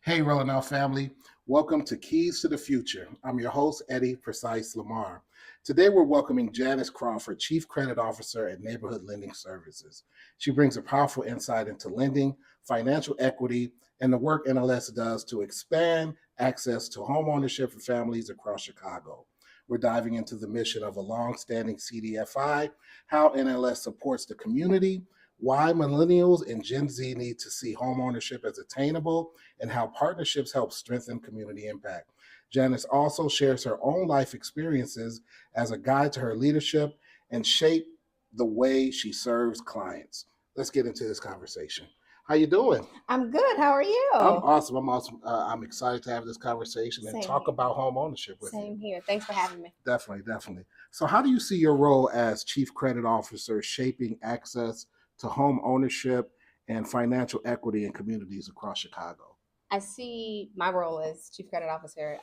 Hey, Rolling Out family. Welcome to Keys to the Future. I'm your host, Eddie Precise Lamar. Today, we're welcoming Janice Crawford, Chief Credit Officer at Neighborhood Lending Services. She brings a powerful insight into lending, financial equity, and the work NLS does to expand access to homeownership for families across Chicago. We're diving into the mission of a long-standing CDFI, how NLS supports the community, why millennials and Gen Z need to see homeownership as attainable, and how partnerships help strengthen community impact. Janice also shares her own life experiences as a guide to her leadership and shape the way she serves clients. Let's get into this conversation. How you doing? I'm good. How are you? I'm awesome. I'm awesome. I'm excited to have this conversation and Same talk here. about home ownership with you. Same here. Thanks for having me. Definitely, definitely. So, how do you see your role as Chief Credit Officer shaping access to home ownership and financial equity in communities across Chicago? I see my role as Chief Credit Officer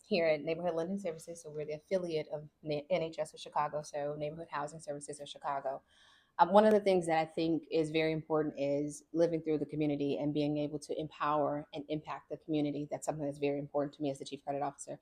here at Neighborhood Lending Services. So we're the affiliate of NHS of Chicago, so Neighborhood Housing Services of Chicago. One of the things that I think is very important is living through the community and being able to empower and impact the community. That's something that's very important to me as the Chief Credit Officer.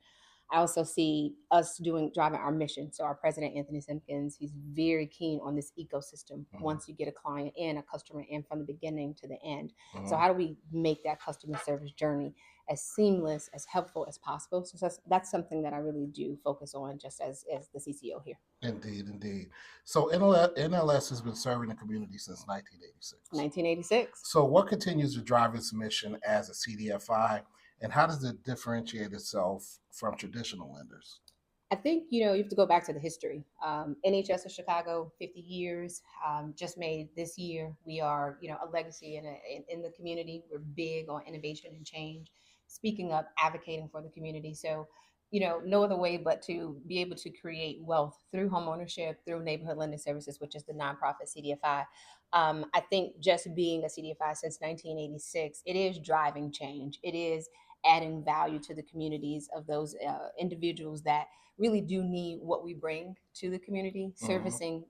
I also see us driving our mission. So our president, Anthony Simpkins, he's very keen on this ecosystem. Once you get a client in, a customer in from the beginning to the end. So how do we make that customer service journey as seamless, as helpful as possible? So that's something that I really do focus on just as the CCO here. Indeed, indeed. So NLS has been serving the community since 1986. 1986. So what continues to drive its mission as a CDFI, and how does it differentiate itself from traditional lenders? I think you have to go back to the history. NHS of Chicago, 50 years, just made this year. We are a legacy in the community. We're big on innovation and change, speaking up, advocating for the community. So, no other way but to be able to create wealth through homeownership, through neighborhood lending services, which is the nonprofit CDFI. I think just being a CDFI since 1986, it is driving change. It is adding value to the communities of those individuals that really do need what we bring to the community, servicing,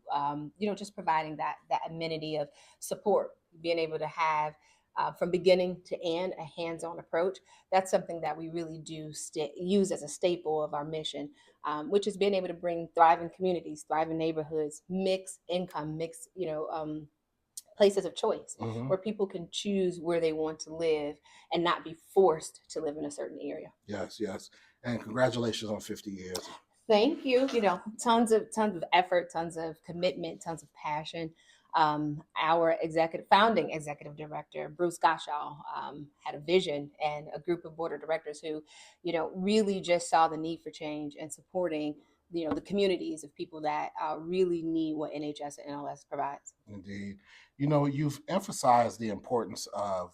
just providing that amenity of support, being able to have from beginning to end a hands-on approach. That's something that we really do use as a staple of our mission, which is being able to bring thriving communities, thriving neighborhoods, mix income, mix places of choice where people can choose where they want to live and not be forced to live in a certain area. Yes, yes. And congratulations on 50 years. Thank you. Tons of effort, tons of commitment, tons of passion. Our founding executive director, Bruce Goshaw, had a vision and a group of board of directors who, really just saw the need for change and supporting, the communities of people that really need what NHS and NLS provides. Indeed. You've emphasized the importance of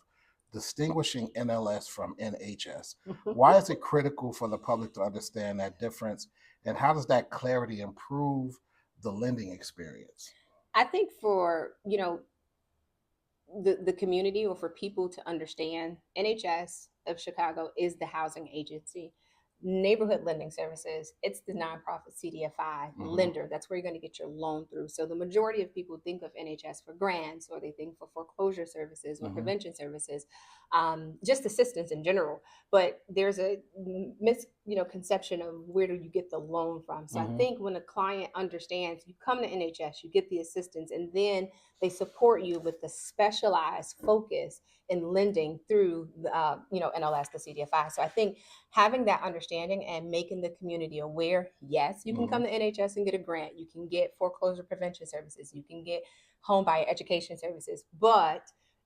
distinguishing NLS from NHS. Why is it critical for the public to understand that difference, and how does that clarity improve the lending experience? I think for, the community or for people to understand, NHS of Chicago is the housing agency. Neighborhood lending services, it's the nonprofit CDFI lender. That's where you're going to get your loan through. So the majority of people think of NHS for grants, or they think for foreclosure services or prevention services, just assistance in general. But there's a misconception of where do you get the loan from. So I think when a client understands, you come to NHS, you get the assistance, and then they support you with the specialized focus in lending through NLS, the CDFI. So I think having that understanding and making the community aware, yes, you can come to NHS and get a grant. You can get foreclosure prevention services. You can get home buyer education services. But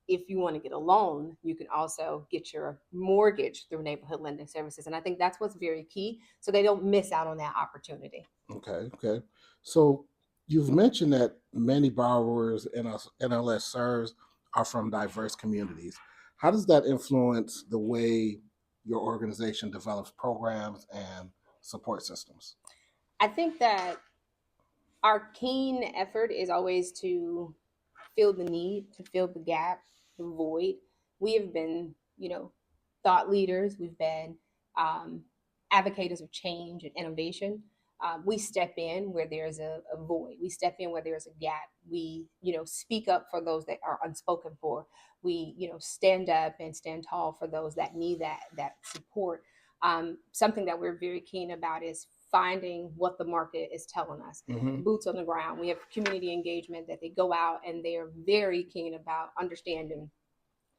if you want to get a loan, you can also get your mortgage through neighborhood lending services. And I think that's what's very key, so they don't miss out on that opportunity. Okay, okay. So you've mentioned that many borrowers NLS serves are from diverse communities. How does that influence the way your organization develops programs and support systems? I think that our keen effort is always to fill the need, to fill the gap, the void. We have been, thought leaders. We've been advocates of change and innovation. We step in where there's a void. We step in where there's a gap. We, speak up for those that are unspoken for. We, stand up and stand tall for those that need that support. Something that we're very keen about is finding what the market is telling us. Mm-hmm. Boots on the ground. We have community engagement that they go out and they are very keen about understanding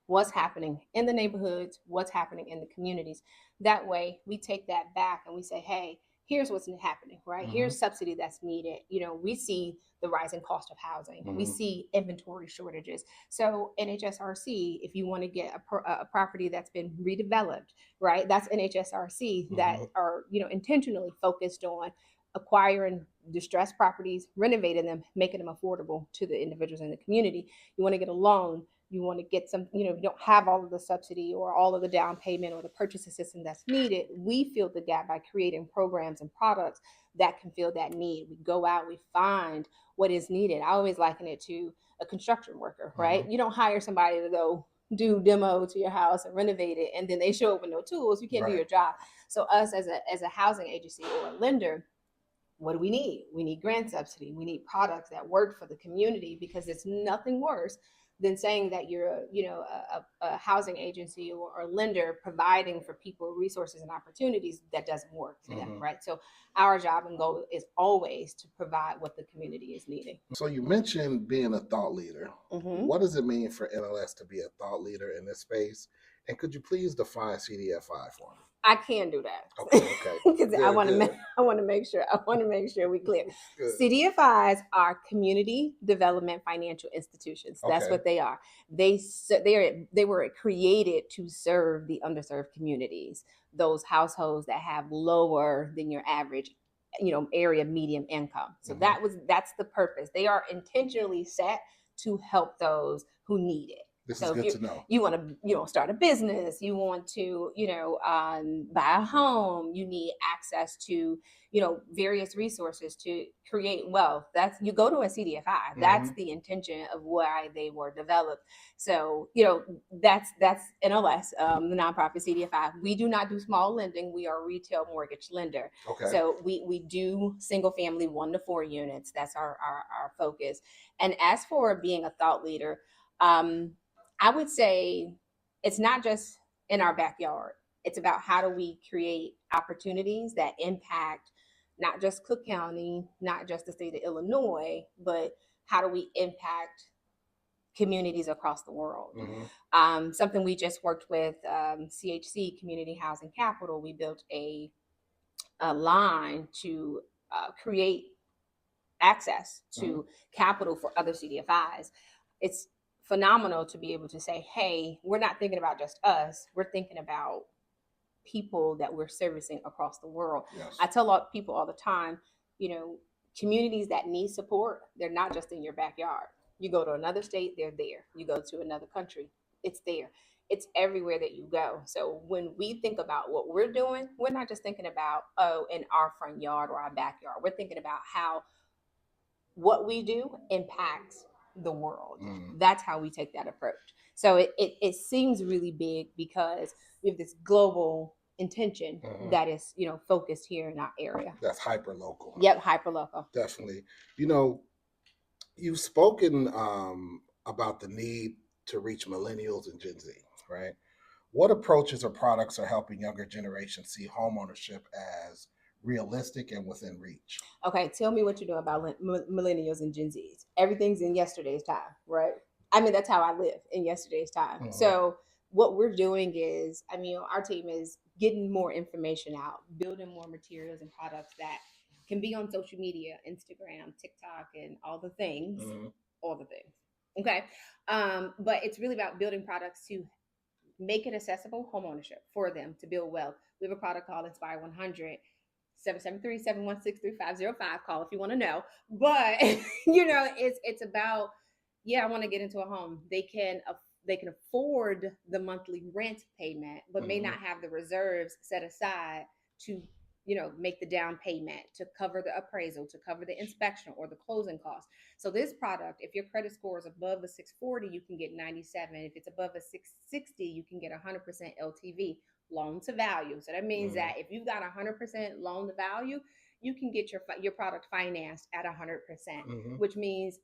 what's happening in the neighborhoods, what's happening in the communities. That way, we take that back and we say, hey, here's what's happening, right? Mm-hmm. Here's subsidy that's needed. We see the rising cost of housing. Mm-hmm. We see inventory shortages. So NHSRC, if you want to get a property that's been redeveloped, right? That's NHSRC that are, intentionally focused on acquiring distressed properties, renovating them, making them affordable to the individuals in the community. You want to get a loan, you want to get some, you don't have all of the subsidy or all of the down payment or the purchase assistance that's needed. We fill the gap by creating programs and products that can fill that need. We go out, we find what is needed. I always liken it to a construction worker, right? You don't hire somebody to go do demo to your house and renovate it, and then they show up with no tools. You can't do your job. So us as a housing agency or a lender, what do we need? We need grant subsidy. We need products that work for the community, because it's nothing worse than saying that you're a housing agency or a lender providing for people resources and opportunities that doesn't work for them, right? So our job and goal is always to provide what the community is needing. So you mentioned being a thought leader. What does it mean for NLS to be a thought leader in this space? And could you please define CDFI for me? I can do that. Okay. Because I want to make sure we clear. CDFIs are community development financial institutions. That's what they are. They were created to serve the underserved communities, those households that have lower than your average, area medium income. So that's the purpose. They are intentionally set to help those who need it. This so is good to know. You want to, start a business, you want to, buy a home, you need access to, various resources to create wealth. You go to a CDFI. That's the intention of why they were developed. So, that's NLS, the nonprofit CDFI. We do not do small lending. We are a retail mortgage lender. Okay. So we do single family 1 to 4 units. That's our focus. And as for being a thought leader, I would say it's not just in our backyard. It's about how do we create opportunities that impact not just Cook County, not just the state of Illinois, but how do we impact communities across the world? Something we just worked with CHC, Community Housing Capital. We built a line to create access to capital for other CDFIs. It's phenomenal to be able to say, hey, we're not thinking about just us. We're thinking about people that we're servicing across the world. Yes. I tell people all the time, communities that need support, they're not just in your backyard. You go to another state, they're there. You go to another country, it's there. It's everywhere that you go. So when we think about what we're doing, we're not just thinking about, in our front yard or our backyard. We're thinking about how what we do impacts the world. That's how we take that approach. So it seems really big because we have this global intention that is, focused here in our area. That's hyper local. Yep, hyper local. Definitely. You've spoken about the need to reach millennials and Gen Z, right? What approaches or products are helping younger generations see homeownership as realistic and within reach? Okay, tell me what you know about millennials and Gen Zs. Everything's in yesterday's time, right? I mean, that's how I live, in yesterday's time. So what we're doing is, our team is getting more information out, building more materials and products that can be on social media, Instagram, TikTok, and all the things. Okay. But it's really about building products to make it accessible homeownership for them to build wealth. We have a product called Inspire 100. 773-716-3505. Call if you want to know. But it's about, I want to get into a home. They can afford the monthly rent payment, but may not have the reserves set aside to make the down payment, to cover the appraisal, to cover the inspection or the closing costs. So this product, if your credit score is above a 640, you can get 97. If it's above a 660, you can get 100% LTV. Loan to value. So that means that if you've got 100% loan to value, you can get your product financed at 100%, Hmm. which means,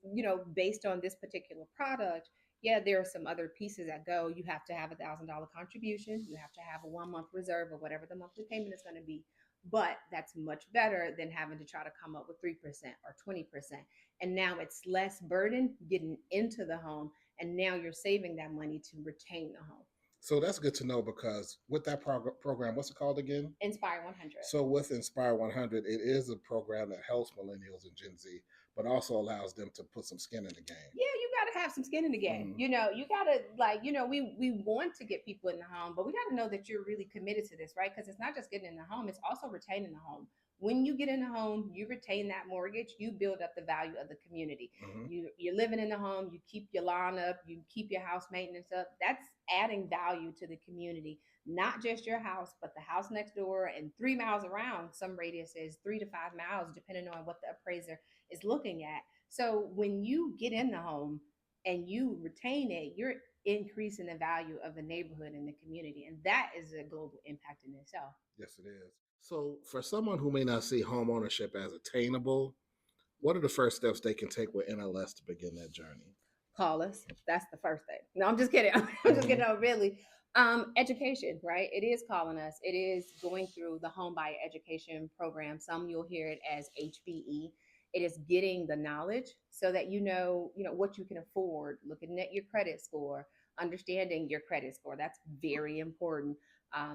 based on this particular product, yeah, there are some other pieces that go. You have to have $1,000 contribution. You have to have a 1 month reserve or whatever the monthly payment is going to be. But that's much better than having to try to come up with 3% or 20%. And now it's less burden getting into the home. And now you're saving that money to retain the home. So that's good to know because with that program, what's it called again? Inspire 100. So with Inspire 100, it is a program that helps millennials and Gen Z, but also allows them to put some skin in the game. Yeah, you got to have some skin in the game. Mhm. You got to, we want to get people in the home, but we got to know that you're really committed to this, right? Because it's not just getting in the home, it's also retaining the home. When you get in the home, you retain that mortgage, you build up the value of the community. Mhm. You're living in the home, you keep your lawn up, you keep your house maintenance up. That's adding value to the community, not just your house, but the house next door and 3 miles around. Some radius is 3 to 5 miles, depending on what the appraiser is looking at. So when you get in the home and you retain it, you're increasing the value of the neighborhood and the community. And that is a global impact in itself. Yes, it is. So for someone who may not see home ownership as attainable, what are the first steps they can take with NLS to begin that journey? Call us. That's the first thing. No, I'm just kidding. I'm just kidding. No, really. Education, right? It is calling us. It is going through the home buyer education program. Some you'll hear it as HBE. It is getting the knowledge so that what you can afford, looking at your credit score, understanding your credit score. That's very important.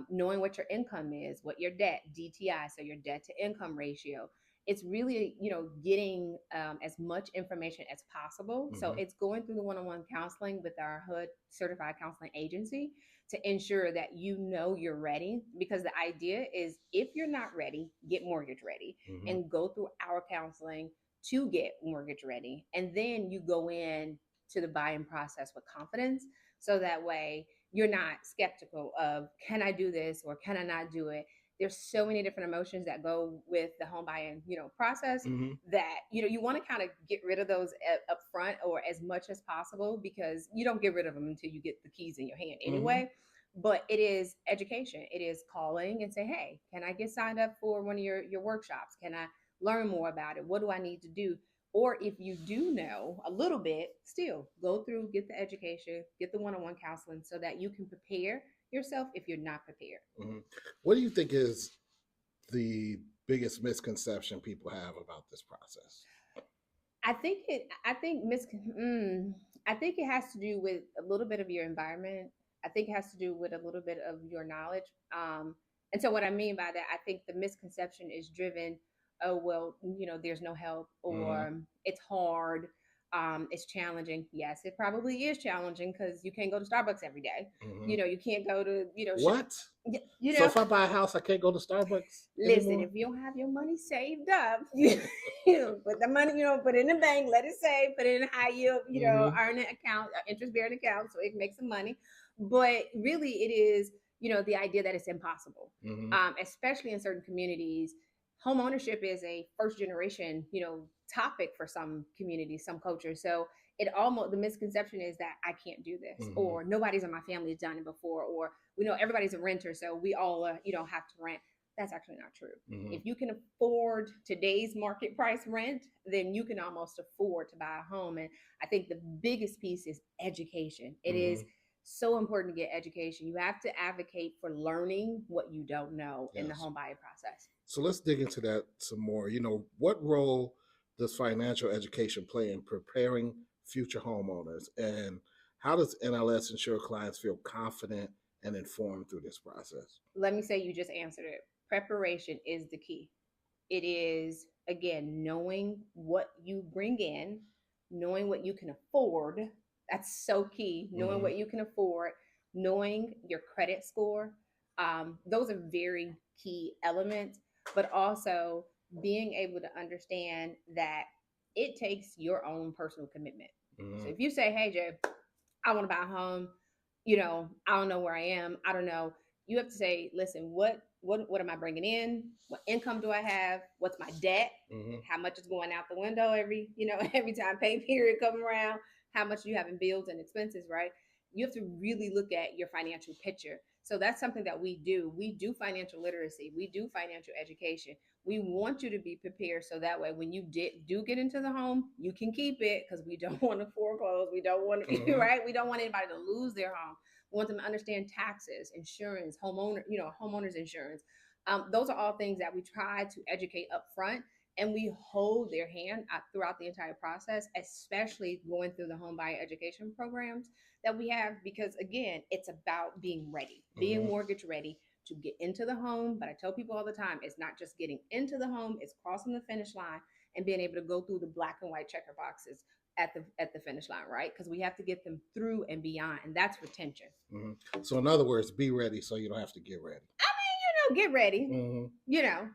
Knowing what your income is, what your debt, DTI, so your debt to income ratio. It's really, getting as much information as possible. So Mhm. it's going through the one-on-one counseling with our HUD certified counseling agency to ensure that you're ready, because the idea is, if you're not ready, get mortgage ready Mhm. and go through our counseling to get mortgage ready, and then you go in to the buying process with confidence, so that way you're not skeptical of, can I do this or can I not do it. There's so many different emotions that go with the home buying, process, Mhm. that you want to kind of get rid of those up front, or as much as possible, because you don't get rid of them until you get the keys in your hand Mhm. anyway. But it is education. It is calling and say, hey, can I get signed up for one of your workshops? Can I learn more about it? What do I need to do? Or if you do know a little bit, still go through, get the education, get the one-on-one counseling, so that you can prepare yourself if you're not prepared. Mhm. What do you think is the biggest misconception people have about this process? I think it. I think mis. I think it has to do with a little bit of your environment. I think it has to do with a little bit of your knowledge. And so, what I mean by that, I think the misconception is driven. Oh well, there's no help, Mhm. or it's hard. It's challenging. Yes, it probably is challenging, because you can't go to Starbucks every day. Mhm. You can't go to What? y- you So know if I buy a house, I can't go to Starbucks Listen, anymore? if you don't have your money saved up, put the money, put it in the bank, let it save, put it in a high yield, Mhm. earning account, interest bearing account, so it can make some money. But really, it is, the idea that it's impossible, Mhm. especially in certain communities. Home ownership is a first generation, topic for some communities, some cultures. So the misconception is that I can't do this, Mhm. or nobody's in my family has done it before, or we know everybody's a renter, so we all, have to rent. That's actually not true. Mhm. If you can afford today's market price rent, then you can almost afford to buy a home. And I think the biggest piece is education. It is Mhm. so important to get education. You have to advocate for learning what you don't know in the Yes. home buying process. So let's dig into that some more. What role does financial education play in preparing future homeowners? And how does NLS ensure clients feel confident and informed through this process? Let me say, you just answered it. Preparation is the key. It is, again, knowing what you bring in, knowing what you can afford. That's so key. Knowing Hmm. what you can afford, knowing your credit score. Those are very key elements, but also being able to understand that it takes your own personal commitment. So Hmm. if you say, hey, Jay, I want to buy a home, I don't know where I am. I don't know. You have to say, listen, what am I bringing in? What income do I have? What's my debt? Hmm. How much is going out the window every time pay period come around? How much do you have in bills and expenses, right? You have to really look at your financial picture So that's something that we do. We do financial literacy. We do financial education. We want you to be prepared so that way when you do get into the home, you can keep it because we don't want to foreclose. We don't want to, Hmm. right? We don't want anybody to lose their home. We want them to understand taxes, insurance, homeowners insurance. Those are all things that we try to educate up front, and we hold their hand throughout the entire process, especially going through the home buyer education programs that we have, because again, it's about being ready, being Hmm. mortgage ready to get into the home. But I tell people all the time, it's not just getting into the home, it's crossing the finish line and being able to go through the black and white checker boxes at the finish line, right? Because we have to get them through and beyond, and that's retention. Hmm. So, in other words, be ready so you don't have to get ready. Get ready, Hmm. you know,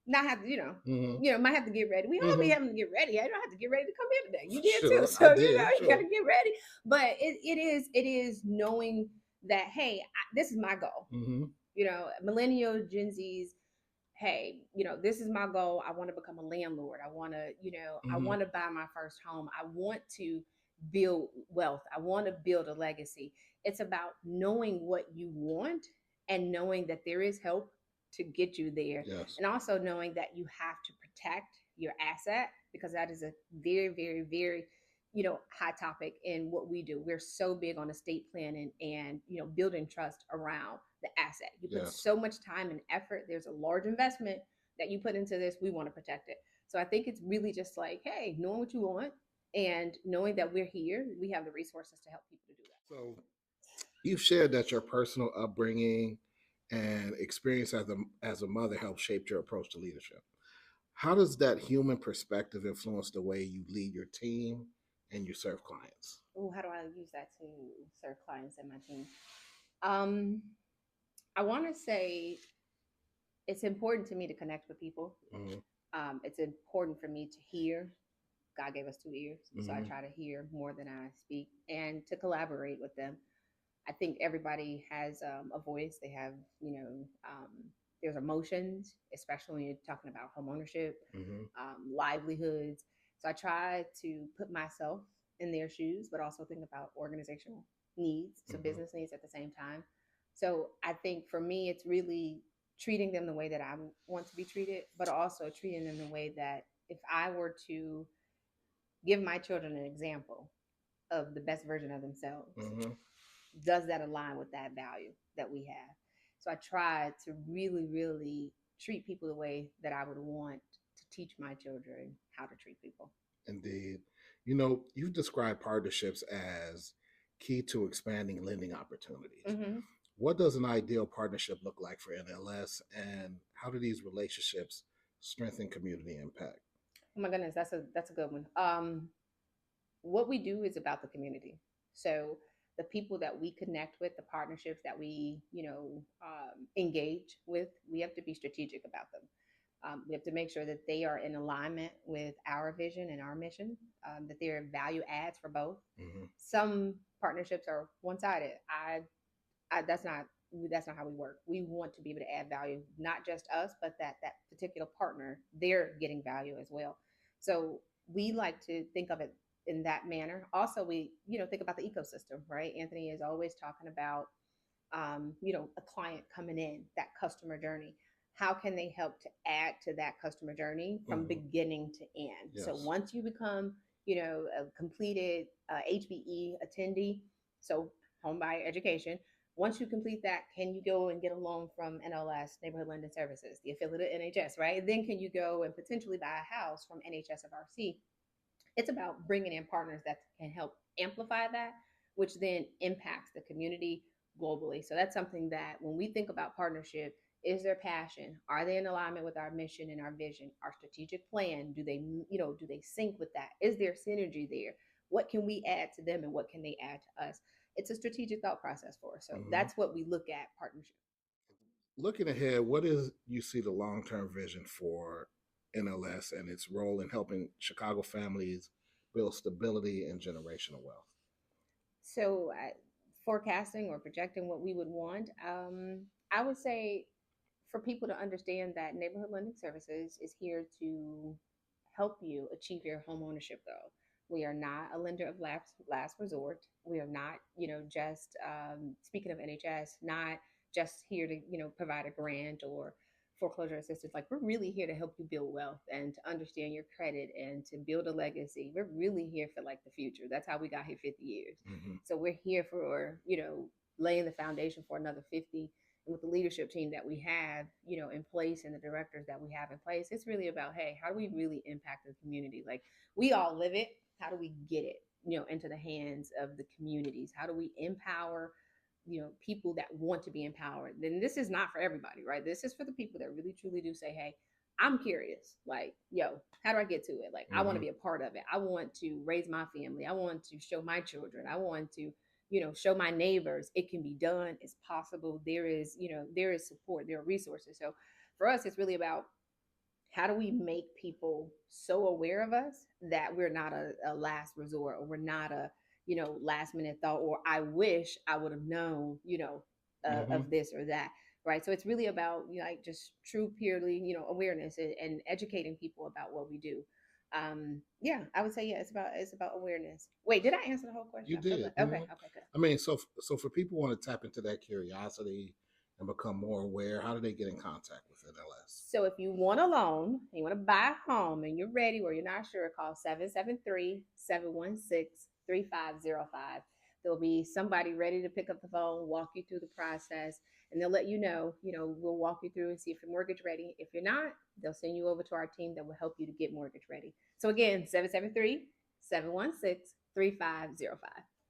not have to, Hmm. might have to get ready. We all be Hmm. having to get ready. I don't have to get ready to come here today. You did too. Sure, I So, did. you got Sure. to get ready. But it is knowing that, hey, this is my goal. Hmm. Millennial Gen Zs, hey, this is my goal. I want to become a landlord. I want to, I Hmm. want to buy my first home. I want to build wealth. I want to build a legacy. It's about knowing what you want and knowing that there is help to get you there. Yes. And also knowing that you have to protect your asset, because that is a very, very, very, high topic in what we do. We're so big on estate planning and, building trust around the asset. You put Yes. so much time and effort. There's a large investment that you put into this. We want to protect it. So I think it's really just like, hey, knowing what you want and knowing that we're here, we have the resources to help people to do that. So, you've shared that your personal upbringing and experience as a mother helped shape your approach to leadership. How does that human perspective influence the way you lead your team and you serve clients? Oh, how do I use that to serve clients and my team? Um, I want to say it's important to me to connect with people. Hmm. It's important for me to hear. God gave us 2 ears, so I Hmm. try to hear more than I speak and to collaborate with them. I think everybody has a voice. They have, there's emotions, especially when you're talking about home ownership, Hmm. livelihoods. So I try to put myself in their shoes, but also think about organizational needs, so Hmm. business needs at the same time. So I think for me, it's really treating them the way that I want to be treated, but also treating them the way that if I were to give my children an example of the best version of themselves, Hmm. does that align with that value that we have? So I try to really, really treat people the way that I would want to teach my children how to treat people. Indeed. You've described partnerships as key to expanding lending opportunities. Mm-hmm. What does an ideal partnership look like for NLS, and how do these relationships strengthen community impact? Oh my goodness, that's a good one. What we do is about the community. So the people that we connect with, the partnerships that we, engage with, we have to be strategic about them. We have to make sure that they are in alignment with our vision and our mission, that they're value adds for both. Hmm. Some partnerships are one sided. That's not how we work. We want to be able to add value, not just us, but that particular partner, they're getting value as well. So we like to think of it in that manner. Also, we think about the ecosystem, right? Anthony is always talking about a client coming in, that customer journey. How can they help to add to that customer journey from Hmm. beginning to end? So Yes. once you become, a completed HBE attendee, so home buyer education, once you complete that, can you go and get a loan from NLS, Neighborhood Lending Services, the affiliate of NHS, right? Then can you go and potentially buy a house from NHSFRC? It's about bringing in partners that can help amplify that, which then impacts the community globally. So that's something that when we think about partnership, is there passion? Are they in alignment with our mission and our vision, our strategic plan? Do they sync with that? Is there synergy there? What can we add to them and what can they add to us? It's a strategic thought process for us. So Hmm. that's what we look at partnership. Looking ahead, what is you see the long term vision for NLS and its role in helping Chicago families build stability and generational wealth? So, forecasting or projecting what we would want, I would say for people to understand that Neighborhood Lending Services is here to help you achieve your home ownership goal. We are not a lender of last resort. We are not, just speaking of NHS, not just here to, provide a grant or foreclosure assistance. Like, we're really here to help you build wealth and to understand your credit and to build a legacy. We're really here for like the future. That's how we got here 50 years. Mm-hmm. So we're here for, laying the foundation for another 50. And with the leadership team that we have, in place, and the directors that we have in place, it's really about, hey, how do we really impact the community? Like, we all live it. How do we get it, into the hands of the communities? How do we empower, people that want to be empowered? Then this is not for everybody, right? This is for the people that really truly do say, hey, I'm curious. Like, yo, how do I get to it? Like, I want to Mm-hmm. be a part of it. I want to raise my family. I want to show my children. I want to, show my neighbors it can be done. It's possible. There is support. There are resources. So for us, it's really about, how do we make people so aware of us that we're not a last resort, or we're not a, last minute thought, or I wish I would have known, Mm-hmm. of this or that. Right. So it's really about, like, just true purely, awareness, and educating people about what we do. Yeah, I would say, yeah, it's about awareness. Wait, did I answer the whole You question? I feel did. like, okay, good. I mean, so for people who want to tap into that curiosity and become more aware, how do they get in contact with NLS? So if you want a loan, you want to buy a home, and you're ready, or you're not sure, call 773-716-3505. There'll be somebody ready to pick up the phone, walk you through the process, and they'll let you know, we'll walk you through and see if you're mortgage ready. If you're not, they'll send you over to our team that will help you to get mortgage ready. So again, 773-716-3505.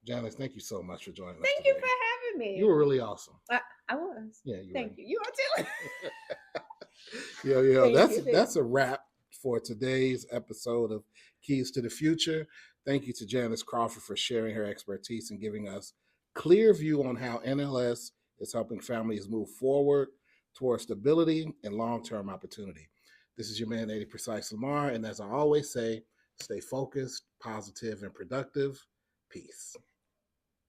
Janice, thank you so much for joining us Thank you today. for having me. You were really awesome. I was. Yeah, you Thank were. you. You are too. Yo, Thank you. that's a wrap for today's episode of Keys to the Future. Thank you to Janice Crawford for sharing her expertise and giving us clear view on how NLS is helping families move forward towards stability and long-term opportunity. This is your man, Eddie Precise Lamar, and as I always say, stay focused, positive, and productive. Peace.